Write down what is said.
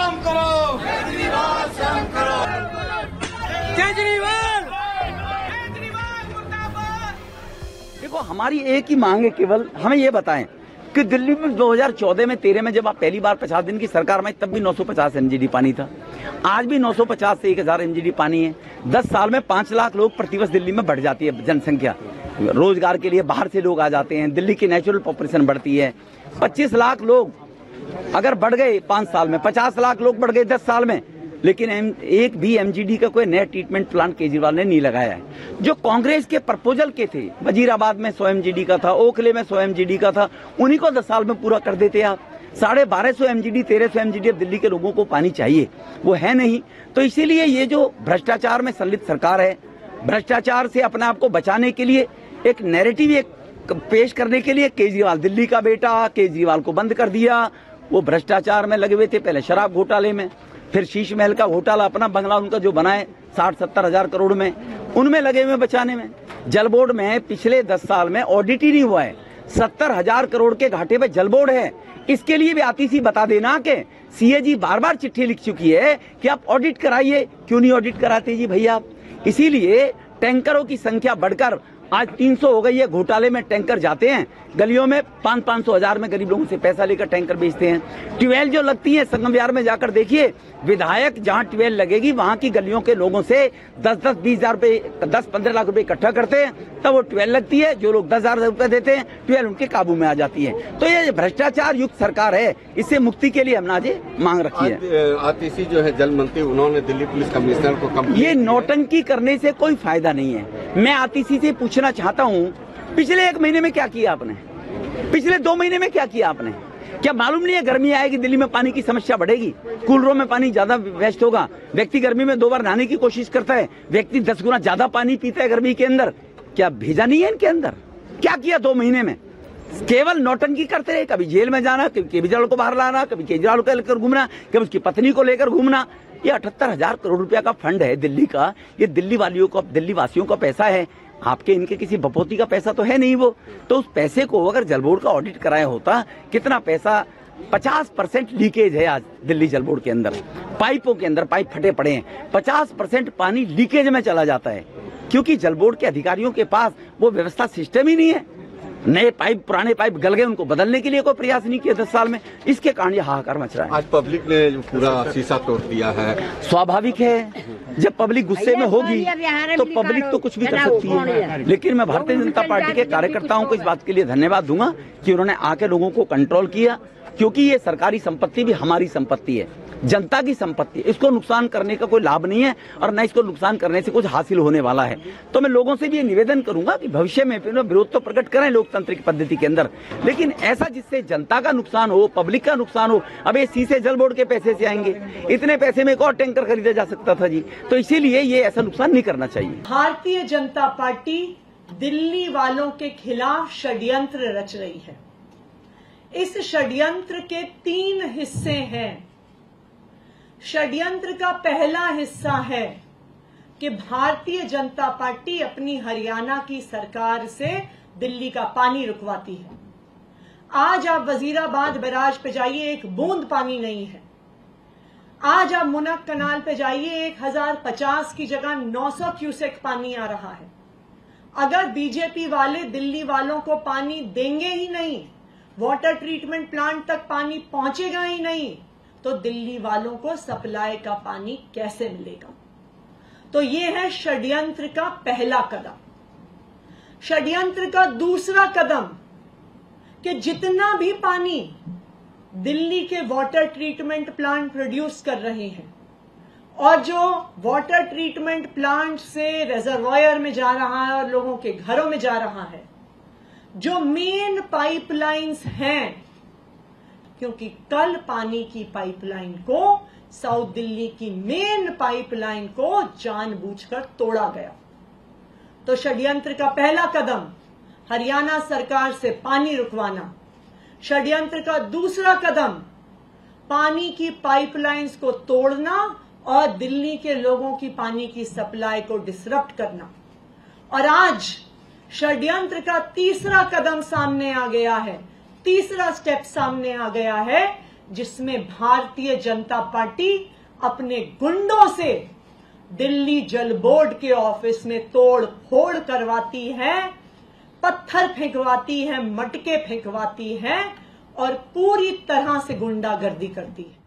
शर्म करो, केजरीवाल शर्म करो, केजरीवाल मुर्दाबाद। देखो, हमारी एक ही मांग है, केवल हमें ये बताएं कि दिल्ली में 2014 में 13 में जब आप पहली बार 50 दिन की सरकार में, तब भी 950 एमजीडी पानी था। आज भी 950 से 1000 एमजीडी पानी है। 10 साल में 5 लाख लोग प्रतिवर्ष दिल्ली में बढ़ जाती है जनसंख्या। रोजगार के लिए बाहर से लोग आ जाते हैं, दिल्ली की नेचुरल पॉपुलेशन बढ़ती है। 25 लाख लोग अगर बढ़ गए 5 साल में, 50 लाख लोग बढ़ गए 10 साल में, लेकिन एक भी एमजीडी का कोई नया ट्रीटमेंट प्लांट केजरीवाल ने नहीं लगाया है। जो कांग्रेस के प्रपोजल के थे, वजीराबाद में 100 एमजीडी का था, ओखले में 100 एमजीडी का था, उन्हीं को 10 साल में पूरा कर देते आप। 1250 एमजीडी, 1300 एमजीडी अब दिल्ली के लोगों को पानी चाहिए, वो है नहीं। तो इसीलिए ये जो भ्रष्टाचार में संलिप्त सरकार है, भ्रष्टाचार से अपने आप को बचाने के लिए एक नैरेटिव एक पेश करने के लिए केजरीवाल, दिल्ली का बेटा, केजरीवाल को बंद कर दिया। वो भ्रष्टाचार में लगे हुए थे, पहले शराब घोटाले में, फिर शीश महल का घोटाला, अपना बंगला उनका जो बनाए 60-70 हजार करोड़ में, उनमें लगे हुए बचाने में। जल बोर्ड में पिछले 10 साल में ऑडिट ही नहीं हुआ है। 70 हजार करोड़ के घाटे पे जल बोर्ड है। इसके लिए भी आतिशी बता देना कि सीएजी बार-बार चिट्ठी लिख चुकी है कि आप ऑडिट कराइए। क्यों नहीं ऑडिट कराते जी भैया आप? इसीलिए टैंकरों की संख्या बढ़कर आज 300 हो गई है। घोटाले में टैंकर जाते हैं गलियों में, 500-500 हजार में गरीब लोगों से पैसा लेकर टैंकर बेचते हैं। ट्यूबवेल जो लगती है संगम विहार में जाकर देखिए, विधायक जहां ट्यूबवेल लगेगी वहां की गलियों के लोगों से 10-20 हजार रुपए, 10-15 लाख रुपए इकट्ठा करते हैं, तब वो ट्यूबवेल लगती है। जो लोग 10 हजार रुपए देते हैं, ट्यूबवेल उनके काबू में आ जाती है। तो ये भ्रष्टाचार युक्त सरकार है, इससे मुक्ति के लिए हमने आज मांग रखी है। आतिशी जो है जल मंत्री, उन्होंने दिल्ली पुलिस कमिश्नर को ये नौटंकी करने से कोई फायदा नहीं है। मैं आतिशी से पूछना चाहता हूँ, पिछले 1 महीने में क्या किया आपने? पिछले 2 महीने में क्या किया आपने? क्या मालूम नहीं है गर्मी आएगी, दिल्ली में पानी की समस्या बढ़ेगी, कूलरों में पानी ज्यादा वेस्ट होगा, व्यक्ति गर्मी में 2 बार नहाने की कोशिश करता है, व्यक्ति 10 गुना ज्यादा पानी पीता है गर्मी के अंदर। क्या भेजा नहीं है इनके अंदर? क्या किया 2 महीने में? केवल नौटंकी करते रहे, कभी जेल में जाना, कभी केजरीवाल को बाहर लाना, कभी केजरीवाल को लेकर घूमना, कभी उसकी पत्नी को लेकर घूमना। ये 78 हजार करोड़ रुपया का फंड है दिल्ली का। ये दिल्ली वासियों का पैसा है, आपके इनके किसी बपोती का पैसा तो है नहीं वो। तो उस पैसे को अगर जल बोर्ड का ऑडिट कराया होता, कितना पैसा, 50% लीकेज है आज दिल्ली जल बोर्ड के अंदर। पाइपों के अंदर पाइप फटे पड़े हैं, 50% पानी लीकेज में चला जाता है, क्योंकि जल बोर्ड के अधिकारियों के पास वो व्यवस्था सिस्टम ही नहीं है। नए पाइप, पुराने पाइप गल गए, उनको बदलने के लिए कोई प्रयास नहीं किया 10 साल में। इसके कारण ये हाहाकार मच रहा है। आज पब्लिक ने पूरा शीशा तोड़ दिया है। स्वाभाविक है, जब पब्लिक गुस्से में होगी तो पब्लिक तो कुछ भी कर सकती है। लेकिन मैं भारतीय जनता पार्टी के कार्यकर्ताओं को इस बात के लिए धन्यवाद दूंगा कि उन्होंने आके लोगों को कंट्रोल किया, क्योंकि ये सरकारी संपत्ति भी हमारी संपत्ति है, जनता की संपत्ति है। इसको नुकसान करने का कोई लाभ नहीं है और न इसको नुकसान करने से कुछ हासिल होने वाला है। तो मैं लोगों से भी ये निवेदन करूंगा कि भविष्य में विरोध तो प्रकट करें लोकतांत्रिक पद्धति के अंदर, लेकिन ऐसा जिससे जनता का नुकसान हो, पब्लिक का नुकसान हो। अब ये सीसे जल बोर्ड के पैसे से आएंगे, इतने पैसे में एक और टैंकर खरीदा जा सकता था जी। तो इसीलिए ये ऐसा नुकसान नहीं करना चाहिए। भारतीय जनता पार्टी दिल्ली वालों के खिलाफ षड्यंत्र रच रही है। इस षड्यंत्र के 3 हिस्से हैं। षड्यंत्र का पहला हिस्सा है कि भारतीय जनता पार्टी अपनी हरियाणा की सरकार से दिल्ली का पानी रुकवाती है। आज आप वजीराबाद बैराज पे जाइए, एक बूंद पानी नहीं है। आज आप मुनक कनाल पे जाइए, 1050 की जगह 900 क्यूसेक पानी आ रहा है। अगर बीजेपी वाले दिल्ली वालों को पानी देंगे ही नहीं, वाटर ट्रीटमेंट प्लांट तक पानी पहुंचेगा ही नहीं, तो दिल्ली वालों को सप्लाई का पानी कैसे मिलेगा? तो ये है षड्यंत्र का पहला कदम। षड्यंत्र का दूसरा कदम कि जितना भी पानी दिल्ली के वाटर ट्रीटमेंट प्लांट प्रोड्यूस कर रहे हैं और जो वाटर ट्रीटमेंट प्लांट से रिजर्वायर में जा रहा है और लोगों के घरों में जा रहा है, जो मेन पाइपलाइंस हैं, क्योंकि कल पानी की पाइपलाइन को, साउथ दिल्ली की मेन पाइपलाइन को जानबूझकर तोड़ा गया। तो षड्यंत्र का पहला कदम हरियाणा सरकार से पानी रुकवाना। षड्यंत्र का दूसरा कदम पानी की पाइपलाइंस को तोड़ना और दिल्ली के लोगों की पानी की सप्लाई को डिसरप्ट करना। और आज षड्यंत्र का तीसरा कदम सामने आ गया है, तीसरा स्टेप सामने आ गया है जिसमें भारतीय जनता पार्टी अपने गुंडों से दिल्ली जल बोर्ड के ऑफिस में तोड़ फोड़ करवाती है, पत्थर फेंकवाती है, मटके फेंकवाती है और पूरी तरह से गुंडागर्दी करती है।